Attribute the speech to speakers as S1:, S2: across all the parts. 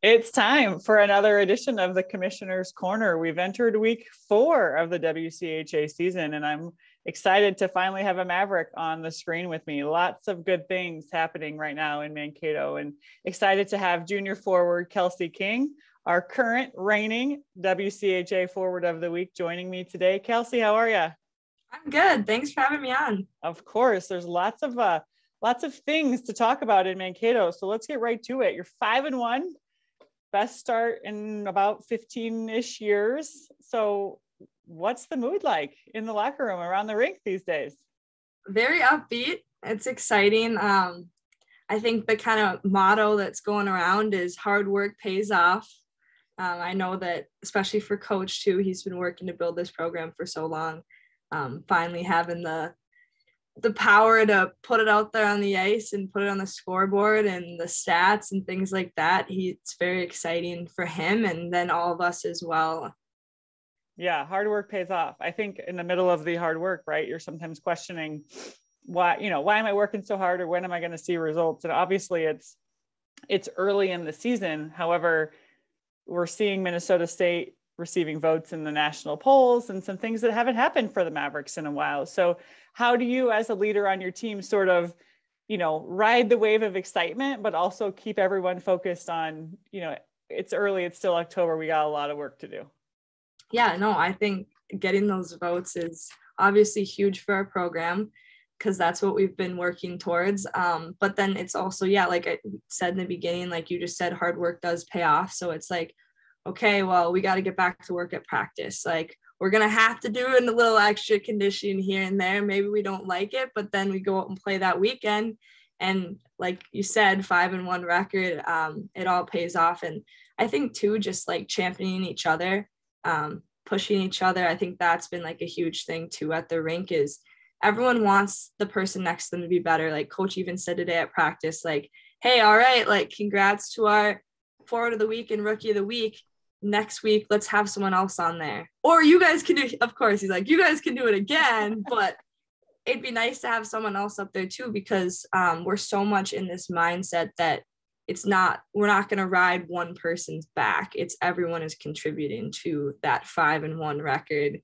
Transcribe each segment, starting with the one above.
S1: It's time for another edition of the Commissioner's Corner. We've entered week 4 of the WCHA season, and I'm excited to finally have a Maverick on the screen with me. Lots of good things happening right now in Mankato, and excited to have junior forward Kelsey King, our current reigning WCHA Forward of the Week, joining me today. Kelsey, how are you?
S2: I'm good. Thanks for having me on.
S1: Of course, there's lots of things to talk about in Mankato, so let's get right to it. You're 5-1. Best start in about 15-ish years. So what's the mood like in the locker room around the rink these days?
S2: Very upbeat. It's exciting. I think the kind of motto that's going around is hard work pays off. I know that especially for Coach too, he's been working to build this program for so long. Finally having the power to put it out there on the ice and put it on the scoreboard and the stats and things like that. It's very exciting for him and then all of us as well.
S1: Yeah, hard work pays off. I think in the middle of the hard work, right, you're sometimes questioning why am I working so hard, or when am I going to see results? And obviously it's early in the season. However, we're seeing Minnesota State receiving votes in the national polls and some things that haven't happened for the Mavericks in a while. So how do you, as a leader on your team, sort of, ride the wave of excitement, but also keep everyone focused on, it's early, it's still October, we got a lot of work to do?
S2: Yeah, no, I think getting those votes is obviously huge for our program because that's what we've been working towards. But then it's also, like I said in the beginning, like you just said, hard work does pay off. So it's like, okay, well, we got to get back to work at practice. Like we're going to have to do a little extra conditioning here and there. Maybe we don't like it, but then we go out and play that weekend. And like you said, 5-1 record, it all pays off. And I think too, just like championing each other, pushing each other. I think that's been like a huge thing too at the rink is everyone wants the person next to them to be better. Like Coach even said today at practice, like, hey, all right, like congrats to our forward of the week and rookie of the week. Next week, let's have someone else on there. Or you guys can do, of course, he's like, you guys can do it again, but it'd be nice to have someone else up there too, because we're so much in this mindset that we're not going to ride one person's back. It's everyone is contributing to that 5-1 record,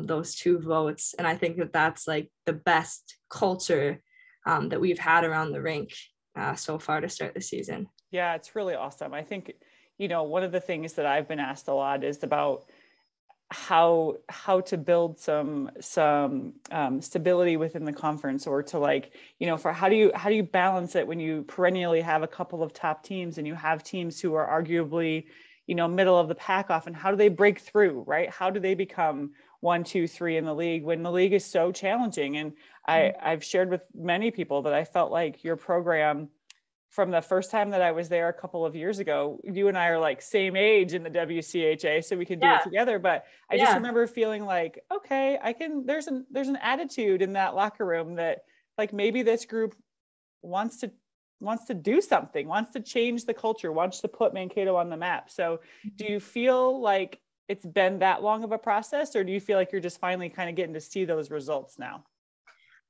S2: those 2 votes. And I think that that's like the best culture that we've had around the rink so far to start the season.
S1: Yeah, it's really awesome. I think, one of the things that I've been asked a lot is about how to build some stability within the conference, or to for how do you balance it when you perennially have a couple of top teams and you have teams who are arguably, middle of the pack often. How do they break through, right? How do they become 1, 2, 3 in the league when the league is so challenging? And I've shared with many people that I felt like your program, from the first time that I was there a couple of years ago, you and I are like same age in the WCHA, so we could do it together. But I just remember feeling like, okay, there's an attitude in that locker room that like maybe this group wants to do something, wants to change the culture, wants to put Mankato on the map. So do you feel like it's been that long of a process, or do you feel like you're just finally kind of getting to see those results now?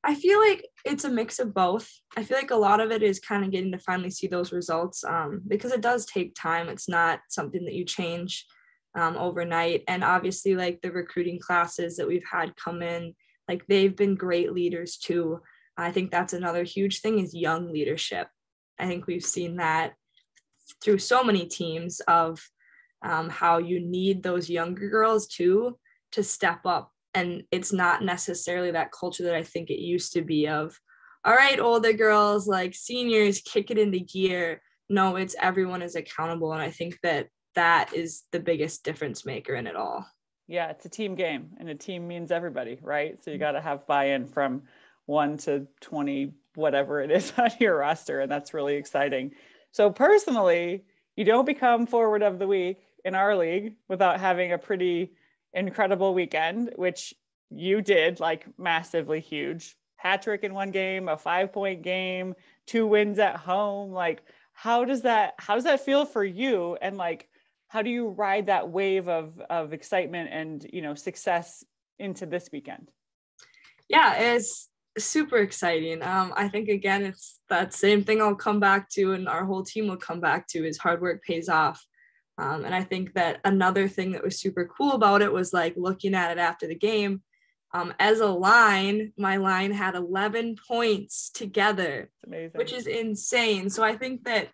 S2: I feel like it's a mix of both. I feel like a lot of it is kind of getting to finally see those results because it does take time. It's not something that you change overnight. And obviously, like the recruiting classes that we've had come in, like they've been great leaders too. I think that's another huge thing is young leadership. I think we've seen that through so many teams of how you need those younger girls too to step up. And it's not necessarily that culture that I think it used to be of, all right, older girls, like seniors, kick it into gear. No, it's everyone is accountable. And I think that is the biggest difference maker in it all.
S1: Yeah, it's a team game, and a team means everybody, right? So you got to have buy-in from 1 to 20, whatever it is on your roster. And that's really exciting. So personally, you don't become forward of the week in our league without having a pretty incredible weekend, which you did, like massively huge. Hat trick in one game, a 5-point game, 2 wins at home. Like, how does that feel for you? And like, how do you ride that wave of excitement and, success into this weekend?
S2: Yeah, super exciting. I think again, it's that same thing I'll come back to, and our whole team will come back to, is hard work pays off. And I think that another thing that was super cool about it was like looking at it after the game. As a line, my line had 11 points together, which is insane. So I think that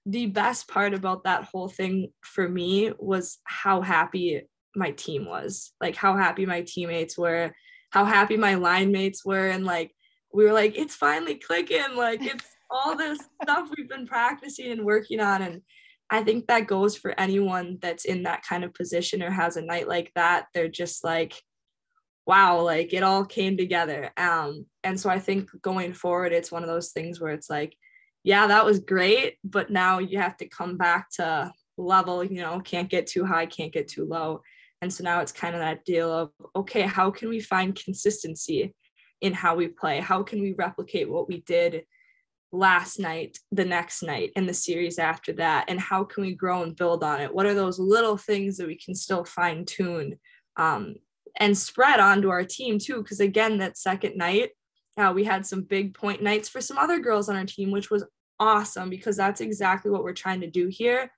S2: the best part about that whole thing for me was how happy my team was, like how happy my teammates were, how happy my line mates were. And like, we were like, it's finally clicking. Like it's all this stuff we've been practicing and working on. And I think that goes for anyone that's in that kind of position or has a night like that. They're just like, wow, like it all came together. And so I think going forward, it's one of those things where it's like, yeah, that was great, but now you have to come back to level, can't get too high, can't get too low. And so now it's kind of that deal of, okay, how can we find consistency in how we play? How can we replicate what we did last night, the next night, and the series after that? And how can we grow and build on it? What are those little things that we can still fine tune and spread onto our team too? Because again, that second night, we had some big point nights for some other girls on our team, which was awesome, because that's exactly what we're trying to do here.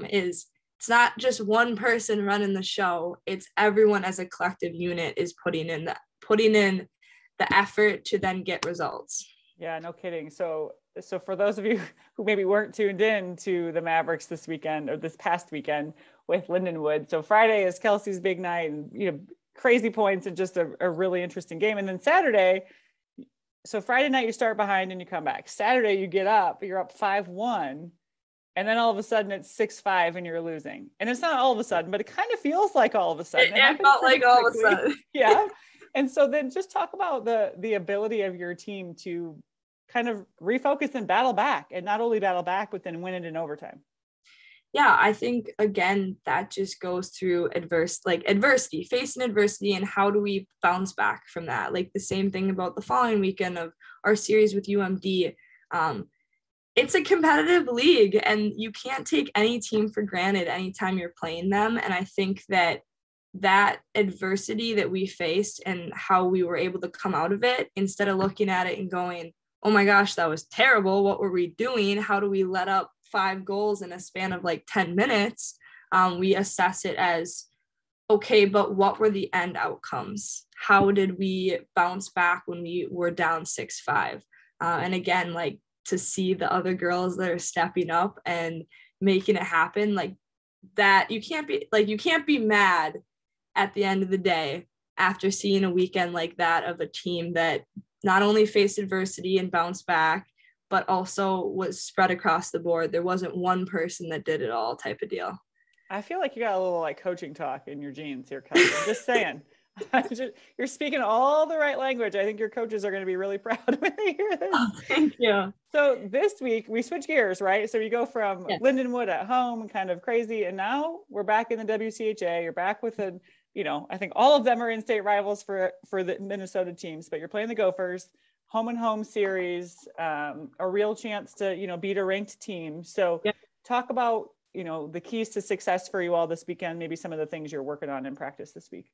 S2: Is it's not just one person running the show, it's everyone as a collective unit is putting in the effort to then get results.
S1: Yeah, no kidding. So for those of you who maybe weren't tuned in to the Mavericks this weekend or this past weekend with Lindenwood, so Friday is Kelsey's big night, and crazy points and just a really interesting game. And then Saturday, so Friday night you start behind and you come back. Saturday you get up, you're up 5-1, and then all of a sudden it's 6-5 and you're losing. And it's not all of a sudden, but it kind of feels like all of a sudden.
S2: It felt like all of a sudden.
S1: Yeah. And so then just talk about the ability of your team to kind of refocus and battle back, and not only battle back, but then win it in overtime.
S2: Yeah, I think again, that just goes through adversity, facing adversity, and how do we bounce back from that? Like the same thing about the following weekend of our series with UMD. It's a competitive league, and you can't take any team for granted anytime you're playing them. And I think that adversity that we faced and how we were able to come out of it, instead of looking at it and going, oh my gosh, that was terrible, what were we doing? How do we let up 5 goals in a span of like 10 minutes? We assess it as, okay, but what were the end outcomes? How did we bounce back when we were down 6-5? And again, like to see the other girls that are stepping up and making it happen, like that, you can't be mad at the end of the day after seeing a weekend like that of a team that not only faced adversity and bounced back, but also was spread across the board. There wasn't one person that did it all type of deal.
S1: I feel like you got a little like coaching talk in your genes here, Kelsey. Just saying. You're speaking all the right language. I think your coaches are going to be really proud when they hear this.
S2: Oh, thank you.
S1: So this week we switch gears, right? So you go from Lindenwood at home, kind of crazy, and now we're back in the WCHA. You're back with I think all of them are in-state rivals for the Minnesota teams, but you're playing the Gophers, home and home series, a real chance to, beat a ranked team. So talk about, the keys to success for you all this weekend, maybe some of the things you're working on in practice this week.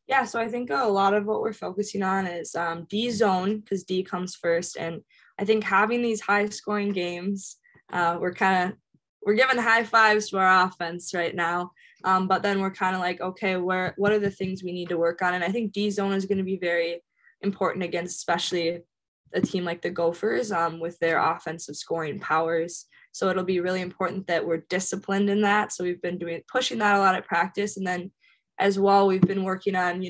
S2: Yeah, so I think a lot of what we're focusing on is D zone, because D comes first. And I think having these high scoring games, we're giving high fives to our offense right now. But then we're kind of like, okay, what are the things we need to work on? And I think D zone is going to be very important against especially a team like the Gophers with their offensive scoring powers. So it'll be really important that we're disciplined in that. So we've been pushing that a lot at practice. And then as well, we've been working on,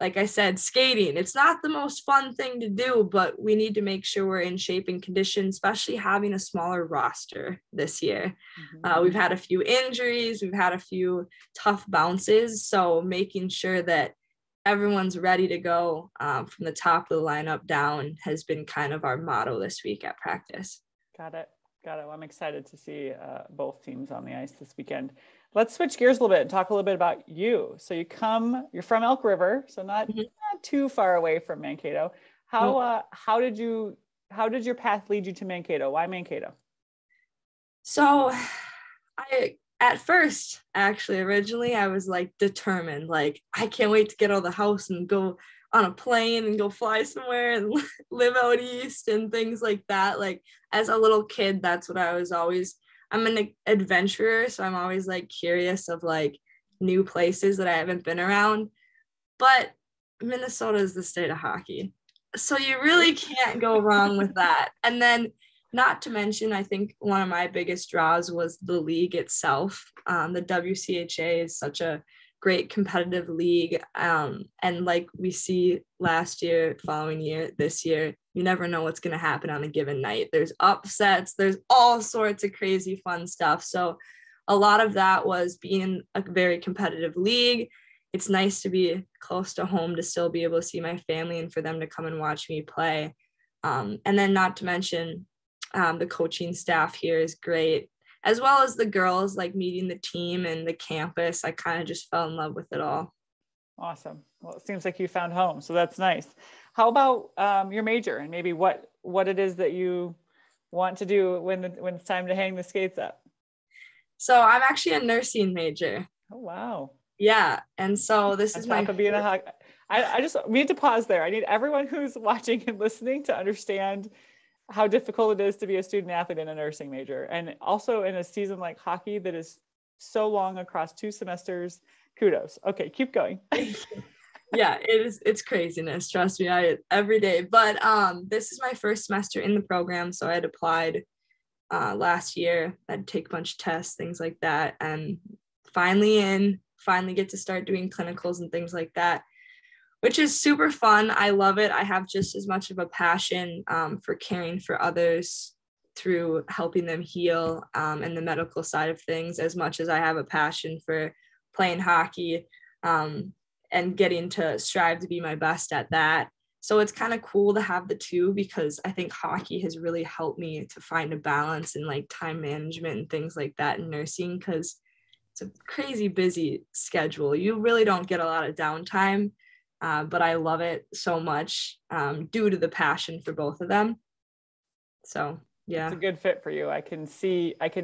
S2: like I said, skating. It's not the most fun thing to do, but we need to make sure we're in shape and condition, especially having a smaller roster this year. Mm-hmm. We've had a few injuries. We've had a few tough bounces. So making sure that everyone's ready to go from the top of the lineup down has been kind of our motto this week at practice.
S1: Got it. Well, I'm excited to see both teams on the ice this weekend. Let's switch gears a little bit and talk a little bit about you. So you're from Elk River, so not too far away from Mankato. How did your path lead you to Mankato? Why Mankato?
S2: So at first, actually, originally I was like determined, like I can't wait to get out of the house and go on a plane and go fly somewhere and live out east and things like that. Like as a little kid, that's what I was always, I'm an adventurer, so I'm always like curious of like new places that I haven't been around. But Minnesota is the state of hockey. So you really can't go wrong with that. And then not to mention, I think one of my biggest draws was the league itself. The WCHA is such a great competitive league. And like we see last year, following year, this year, you never know what's going to happen on a given night. There's upsets, there's all sorts of crazy fun stuff. So a lot of that was being in a very competitive league. It's nice to be close to home to still be able to see my family and for them to come and watch me play. And then not to mention the coaching staff here is great, as well as the girls, like meeting the team and the campus. I kind of just fell in love with it all.
S1: Awesome. Well, it seems like you found home, so that's nice. How about your major and maybe what it is that you want to do when it's time to hang the skates up?
S2: So I'm actually a nursing major.
S1: Oh, wow.
S2: Yeah. And so this is my
S1: being a hockey. I just need to pause there. I need everyone who's watching and listening to understand how difficult it is to be a student athlete in a nursing major, and also in a season like hockey that is so long across 2 semesters. Kudos. Okay, keep going.
S2: Yeah, it's craziness, trust me, every day. But this is my first semester in the program, so I had applied last year. I had to take a bunch of tests, things like that, and finally get to start doing clinicals and things like that, which is super fun. I love it. I have just as much of a passion for caring for others through helping them heal and the medical side of things, as much as I have a passion for playing hockey and getting to strive to be my best at that. So it's kind of cool to have the two, because I think hockey has really helped me to find a balance in like time management and things like that in nursing, because it's a crazy busy schedule. You really don't get a lot of downtime. But I love it so much due to the passion for both of them. So, yeah.
S1: It's a good fit for you. I can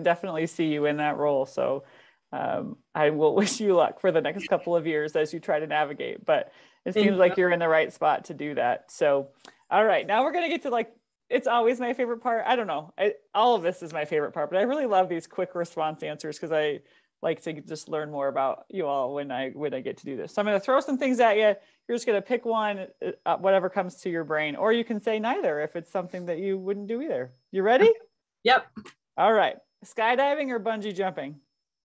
S1: definitely see you in that role. So I will wish you luck for the next couple of years as you try to navigate, but it seems like you're in the right spot to do that. So, all right, now we're going to get to it's always my favorite part. I don't know. All of this is my favorite part, but I really love these quick response answers because I like to just learn more about you all when I get to do this. So I'm going to throw some things at you. You're just going to pick one, whatever comes to your brain, or you can say neither if it's something that you wouldn't do either. You ready?
S2: Yep.
S1: All right. Skydiving or bungee jumping?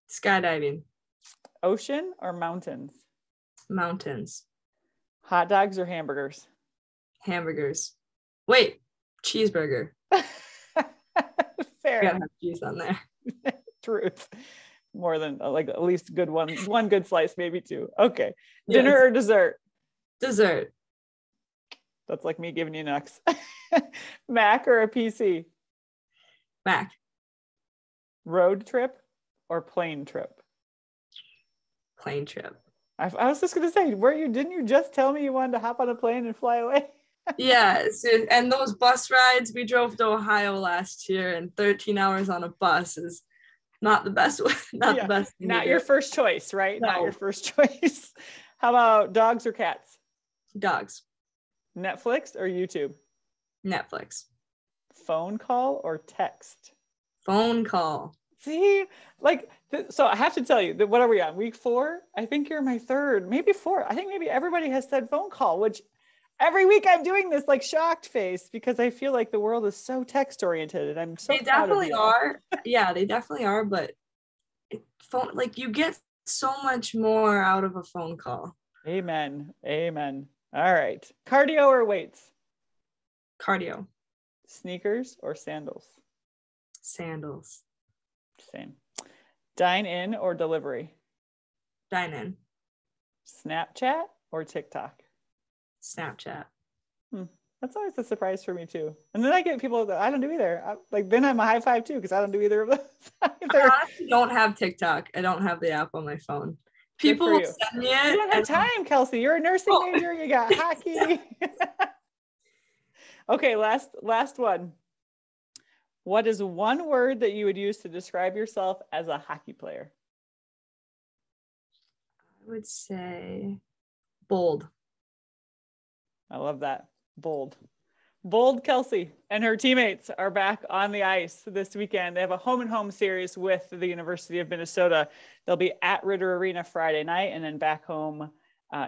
S2: Skydiving.
S1: Ocean or mountains?
S2: Mountains.
S1: Hot dogs or hamburgers?
S2: Hamburgers. Wait, cheeseburger.
S1: Fair.
S2: Gotta have cheese on there.
S1: Truth. More than like at least good one good slice, maybe 2. Okay. Dinner or dessert?
S2: Dessert.
S1: That's like me giving you nuts. Mac or a PC?
S2: Mac.
S1: Road trip or plane trip?
S2: Plane trip.
S1: I was just gonna say, didn't you just tell me you wanted to hop on a plane and fly away?
S2: Yeah, and those bus rides, we drove to Ohio last year, and 13 hours on a bus is not the best way. The best thing
S1: not your first choice, right? No. Not your first choice. How about dogs or cats?
S2: Dogs.
S1: Netflix or YouTube?
S2: Netflix.
S1: Phone call or text?
S2: Phone call.
S1: See, so I have to tell you that, what are we on? Week 4? I think you're my 3rd, maybe 4th. I think maybe everybody has said phone call, which every week I'm doing this like shocked face because I feel like the world is so text oriented, and I'm so
S2: they definitely are. Yeah, they definitely are. But phone, like, you get so much more out of a phone call.
S1: Amen. All right. Cardio or weights?
S2: Cardio.
S1: Sneakers or sandals?
S2: Sandals.
S1: Same. Dine in or delivery?
S2: Dine in.
S1: Snapchat or TikTok?
S2: Snapchat.
S1: That's always a surprise for me too. And then I get people that I don't do either. Then I'm a high five too, because I don't do either of those either.
S2: I honestly don't have TikTok. I don't have the app on my phone. People send me it.
S1: You don't have time, Kelsey. You're a nursing major. You got hockey. Okay, last one. What is one word that you would use to describe yourself as a hockey player?
S2: I would say bold.
S1: I love that. Bold. Bold Kelsey and her teammates are back on the ice this weekend. They have a home and home series with the University of Minnesota. They'll be at Ritter Arena Friday night and then back home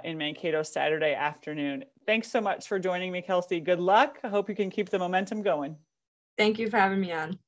S1: in Mankato Saturday afternoon. Thanks so much for joining me, Kelsey. Good luck. I hope you can keep the momentum going.
S2: Thank you for having me on.